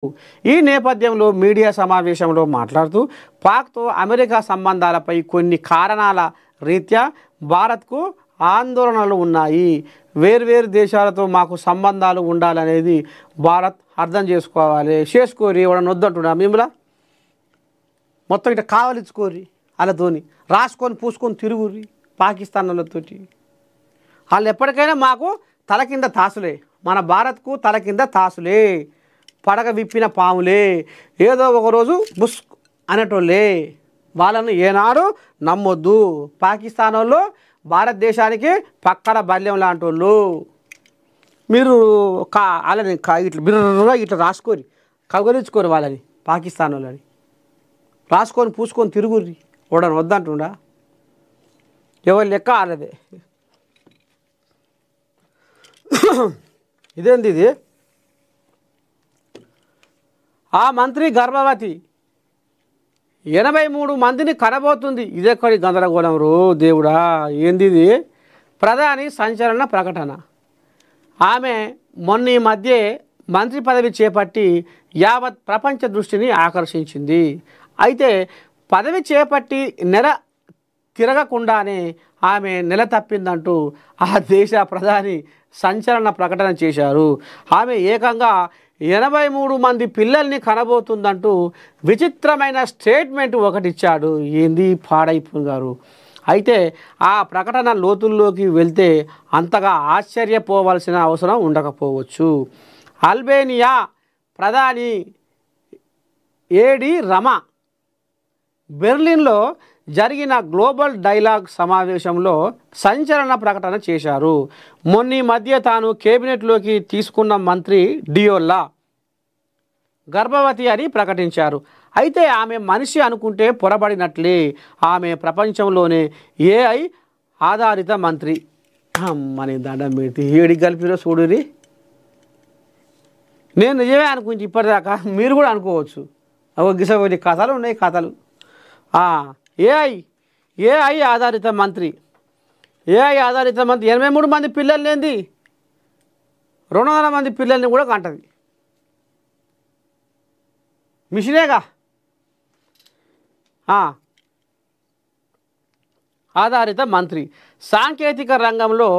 ఈ నేపథ్యంలో మీడియా సమావేశంలో మాట్లాడుతూ పాక్తో అమెరికా సంబంధాలపై కొన్ని కారణాల రీత్యా భారత్కు ఆందోళనలు ఉన్నాయి. వేర్వేరు దేశాలతో మాకు సంబంధాలు ఉండాలనేది భారత్ అర్థం చేసుకోరి ఎవడన్నా వద్దంటున్నా మిమ్మల్ని మొత్తం ఇట్లా కావలించుకోరి వాళ్ళతోని రాసుకొని పూసుకొని తిరుగురి పాకిస్తాన్ వాళ్ళతోటి. వాళ్ళు ఎప్పటికైనా మాకు తల కింద తాసులే, మన భారత్కు తల కింద తాసులే, పడగ విప్పిన పాములే, ఏదో ఒకరోజు బుస్ అనేటోళ్ళే. వాళ్ళను ఏనాడు నమ్మొద్దు. పాకిస్తాన్ వాళ్ళు భారతదేశానికి పక్కన బల్యం లాంటి వాళ్ళు. మీరు వాళ్ళని ఇట్లా బిర్రగా ఇట్లా రాసుకోరి కవగలించుకోరు వాళ్ళని, పాకిస్తాన్ వాళ్ళని రాసుకొని పూసుకొని తిరుగుర్రి. ఓడని వద్దంటుండా ఎవరి లెక్క వాళ్ళదే. ఇదేంది ఇది? ఆ మంత్రి గర్భవతి 83 మందిని కనబోతుంది. ఇదెక్కడి గందరగోళం రో దేవుడా, ఏంది ఇది? ప్రధాని సంచలన ప్రకటన. ఆమె మొన్న ఈ మధ్య మంత్రి పదవి చేపట్టి యావత్ ప్రపంచ దృష్టిని ఆకర్షించింది. అయితే పదవి చేపట్టి నెల తిరగకుండానే ఆమె నెల తప్పిందంటూ ఆ దేశ ప్రధాని సంచలన ప్రకటన చేశారు. ఆమె ఏకంగా 83 మంది పిల్లల్ని కనబోతుందంటూ విచిత్రమైన స్టేట్మెంట్ ఒకటి ఇచ్చాడు. ఏంది పాడైపోయి గారు. అయితే ఆ ప్రకటన లోతుల్లోకి వెళ్తే అంతగా ఆశ్చర్యపోవాల్సిన అవసరం ఉండకపోవచ్చు. అల్బేనియా ప్రధాని ఏడి రమ బెర్లిన్లో జరిగిన గ్లోబల్ డైలాగ్ సమావేశంలో సంచలన ప్రకటన చేశారు. మొన్న మధ్య తాను కేబినెట్లోకి తీసుకున్న మంత్రి డియోల్లా గర్భవతి అని ప్రకటించారు. అయితే ఆమె మనిషి అనుకుంటే పొరబడినట్లే. ఆమె ప్రపంచంలోనే ఏఐ ఆధారిత మంత్రి. అమ్మని దండం పెడితే ఏడికి కలిపిరో చూడురి. నేను నిజమే అనుకుంటే ఇప్పటిదాకా మీరు కూడా అనుకోవచ్చు. గిసగొని కథలు ఉన్నాయి కథలు. ఏఐ ఆధారిత మంత్రి. ఏఐ ఆధారిత మంత్రి 83 మంది పిల్లలు లేనిది 200 మంది పిల్లల్ని కూడా కంటది. మిషనేగా. ఆధారిత మంత్రి. సాంకేతిక రంగంలో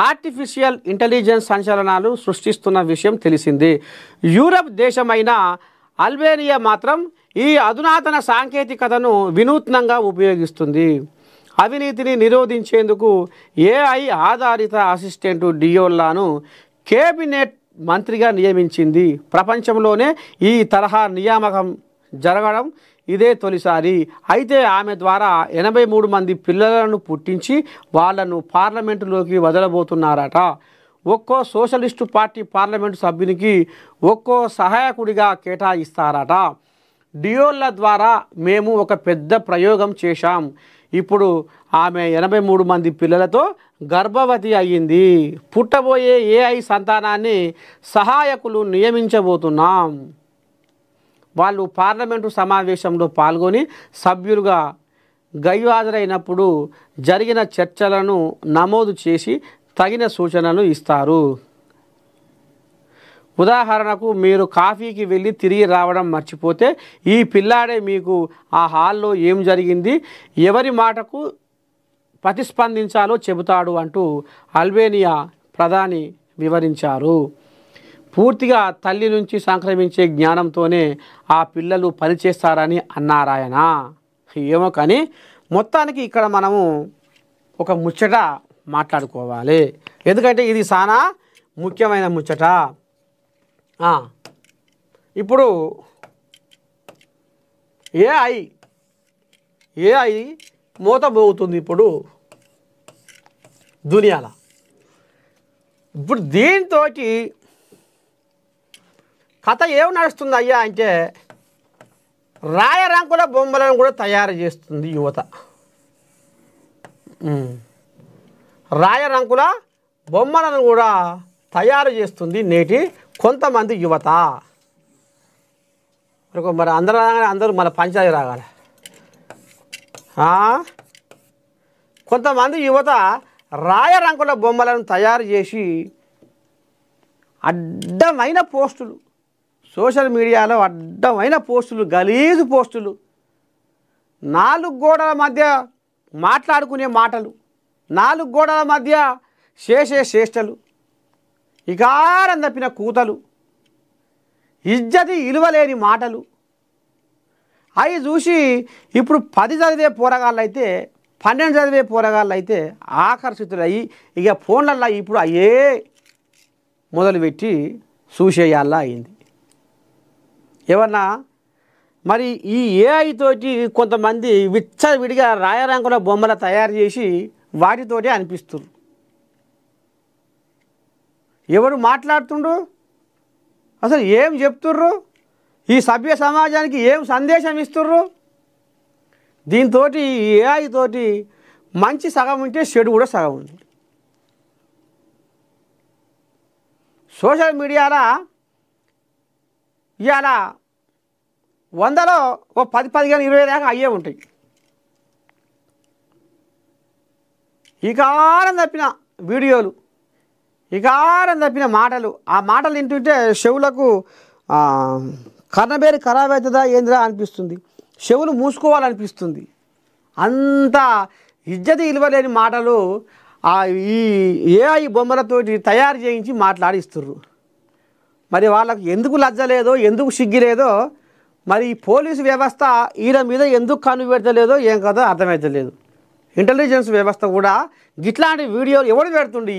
ఆర్టిఫిషియల్ ఇంటెలిజెన్స్ సంచలనాలు సృష్టిస్తున్న విషయం తెలిసిందే. యూరప్ దేశమైన అల్బేనియా మాత్రం ఈ అధునాతన సాంకేతికతను వినూత్నంగా ఉపయోగిస్తుంది. అవినీతిని నిరోధించేందుకు ఏఐ ఆధారిత అసిస్టెంట్ డియోల్లాను కేబినెట్ మంత్రిగా నియమించింది. ప్రపంచంలోనే ఈ తరహా నియామకం జరగడం ఇదే తొలిసారి. అయితే ఆమె ద్వారా 83 మంది పిల్లలను పుట్టించి వాళ్లను పార్లమెంటులోకి వదలబోతున్నారట. ఒక్కో సోషలిస్టు పార్టీ పార్లమెంటు సభ్యునికి ఒక్కో సహాయకుడిగా కేటాయిస్తారట. డియోల్ల ద్వారా మేము ఒక పెద్ద ప్రయోగం చేశాం. ఇప్పుడు ఆమె 83 మంది పిల్లలతో గర్భవతి అయ్యింది. పుట్టబోయే ఏఐ సంతానాన్ని సహాయకులు నియమించబోతున్నాం. వాళ్ళు పార్లమెంటు సమావేశంలో పాల్గొని సభ్యులుగా గైహాజరైనప్పుడు జరిగిన చర్చలను నమోదు చేసి తగిన సూచనలు ఇస్తారు. ఉదాహరణకు మీరు కాఫీకి వెళ్ళి తిరిగి రావడం మర్చిపోతే ఈ పిల్లాడే మీకు ఆ హాల్లో ఏం జరిగింది, ఎవరి మాటకు ప్రతిస్పందించాలో చెబుతాడు అంటూ అల్బేనియా ప్రధాని వివరించారు. పూర్తిగా తల్లి నుంచి సంక్రమించే జ్ఞానంతోనే ఆ పిల్లలు పనిచేస్తారని అన్నారాయన. ఏమో కానీ మొత్తానికి ఇక్కడ మనము ఒక ముచ్చట మాట్లాడుకోవాలి. ఎందుకంటే ఇది చాలా ముఖ్యమైన ముచ్చట. ఇప్పుడు ఏఐ మోతబోతుంది ఇప్పుడు దునియాలో. ఇప్పుడు దీంతో కథ ఏం నడుస్తుంది అయ్యా అంటే రాయరంకుల బొమ్మలను కూడా తయారు చేస్తుంది యువత. రాయరంకుల బొమ్మలను కూడా తయారు చేస్తుంది నేటి కొంతమంది యువత. మరి అందరూ మన పంచాయతీ రాగాలి. కొంతమంది యువత రాయరంకుల బొమ్మలను తయారు చేసి అడ్డమైన పోస్టులు సోషల్ మీడియాలో అడ్డమైన పోస్టులు, గలీజు పోస్టులు, 4 గోడల మధ్య మాట్లాడుకునే మాటలు, 4 గోడల మధ్య చేసే చేష్టలు, ఇకారం తప్పిన కూతలు, ఇజ్జతి ఇలువలేని మాటలు అవి చూసి ఇప్పుడు 10 చదివే పోరగాళ్ళు అయితే 12 చదివే పోరగాళ్ళు అయితే ఆకర్షితులయ్యి ఇక ఫోన్లల్లో ఇప్పుడు అయ్యే మొదలుపెట్టి చూసేయాలా అయింది. ఏమన్నా మరి ఈ ఏఐ తోటి కొంతమంది విచ్చలవిడిగా రాయరంకుల బొమ్మలు తయారు చేసి వాటితోటి అనిపిస్తుంది. ఎవరు మాట్లాడుతుండ్రు, అసలు ఏం చెప్తుర్రు, ఈ సభ్య సమాజానికి ఏం సందేశం ఇస్తుర్రు? దీంతో ఏఐ తోటి మంచి సగం ఉంటే చెడు కూడా సగం ఉంది. సోషల్ మీడియాలో ఇవాళ 100లో ఓ 10, 15, 20 దాకా అయ్యే ఉంటాయి. ఇకారం తప్పిన వీడియోలు, ఇకారం తప్పిన మాటలు, ఆ మాటలు వింటుంటే చెవులకు కర్ణబేరి ఖరాబ్ అవుతుందా ఏందిరా అనిపిస్తుంది, చెవులు మూసుకోవాలనిపిస్తుంది. అంత ఇజ్జతి ఇలువలేని మాటలు ఈ ఏఐ బొమ్మలతోటి తయారు చేయించి మాట్లాడిస్తుర్రు. మరి వాళ్ళకు ఎందుకు లజ్జ లేదో, ఎందుకు సిగ్గు లేదో, మరి ఈ పోలీసు వ్యవస్థ ఈయన మీద ఎందుకు కన్ను పెడతలేదో ఏం కదో అర్థమవుతలేదు. ఇంటెలిజెన్స్ వ్యవస్థ కూడా గిట్లాంటి వీడియోలు ఎవడు పెడుతుండు,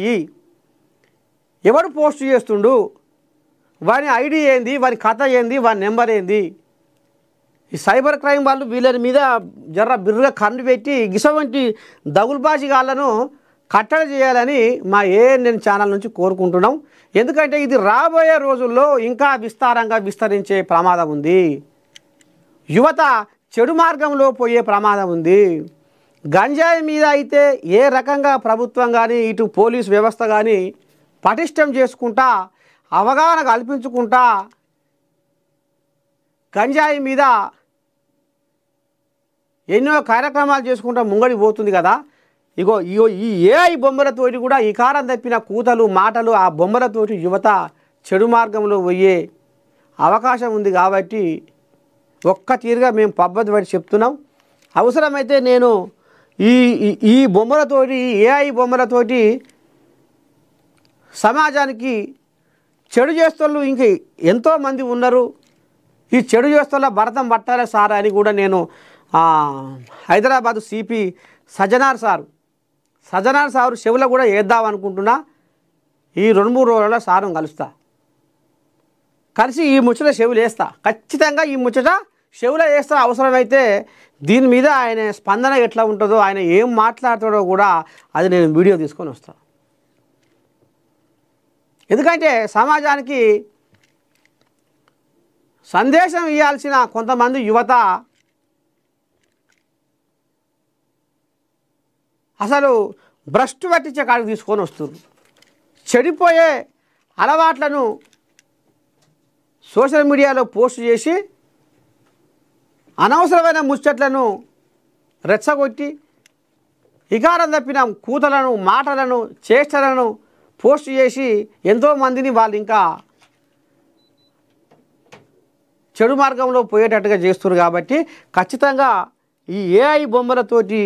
ఎవడు పోస్ట్ చేస్తుండు, వాని ఐడి ఏంది, వాని కథ ఏంది, వాని నెంబర్ ఏంది? ఈ సైబర్ క్రైమ్ వాళ్ళు వీళ్ళ మీద జర్ర బిర్రుగా కన్ను పెట్టి గిసవంటి దగులుబాజీగాళ్లను కట్టడి చేయాలని మా ANN ఛానల్ నుంచి కోరుకుంటున్నాం. ఎందుకంటే ఇది రాబోయే రోజుల్లో ఇంకా విస్తారంగా విస్తరించే ప్రమాదం ఉంది. యువత చెడు మార్గంలో పోయే ప్రమాదం ఉంది. గంజాయి మీద అయితే ఏ రకంగా ప్రభుత్వం కానీ ఇటు పోలీస్ వ్యవస్థ కానీ పటిష్టం చేసుకుంటా, అవగాహన కల్పించుకుంటా గంజాయి మీద ఎన్నో కార్యక్రమాలు చేసుకుంటా ముంగడి పోతుంది కదా. ఇగో ఈ ఏఐ బొమ్మలతోటి కూడా ఈ కారం తప్పిన కూతలు మాటలు, ఆ బొమ్మలతోటి యువత చెడు మార్గంలో పోయే అవకాశం ఉంది. కాబట్టి ఒక్క తీరుగా మేము పద్ధతి పడి చెప్తున్నాం. అవసరమైతే నేను ఈ బొమ్మలతోటి, ఏఐ బొమ్మలతోటి సమాజానికి చెడు చేస్తోళ్ళు ఇంక ఎంతోమంది ఉన్నారు. ఈ చెడు చేస్తోళ్ళ భరతం పట్టాలి సార్ అని కూడా నేను హైదరాబాదు సిపి సజ్జనార్ సారు చెవులో కూడా వేద్దాం అనుకుంటున్నా. ఈ 2-3 రోజుల్లో సారును కలుస్తా, కలిసి ఈ ముచ్చట చెవులు వేస్తా, ఖచ్చితంగా ఈ ముచ్చట చెవులో వేస్తా. అవసరమైతే దీని మీద ఆయన స్పందన ఎట్లా ఉంటుందో, ఆయన ఏం మాట్లాడతాడో కూడా అది నేను వీడియో తీసుకొని వస్తాను. ఎందుకంటే సమాజానికి సందేశం ఇవ్వాల్సిన కొంతమంది యువత అసలు భ్రష్టు పట్టించే కాడికి తీసుకొని వస్తున్నారు. చెడిపోయే అలవాట్లను సోషల్ మీడియాలో పోస్ట్ చేసి అనవసరమైన ముచ్చట్లను రెచ్చగొట్టి ఇకారం తప్పిన కూతలను, మాటలను, చేష్టలను పోస్ట్ చేసి ఎంతోమందిని వాళ్ళు ఇంకా చెడు మార్గంలో పోయేటట్టుగా చేస్తున్నారు. కాబట్టి ఖచ్చితంగా ఈ ఏఐ బొమ్మలతోటి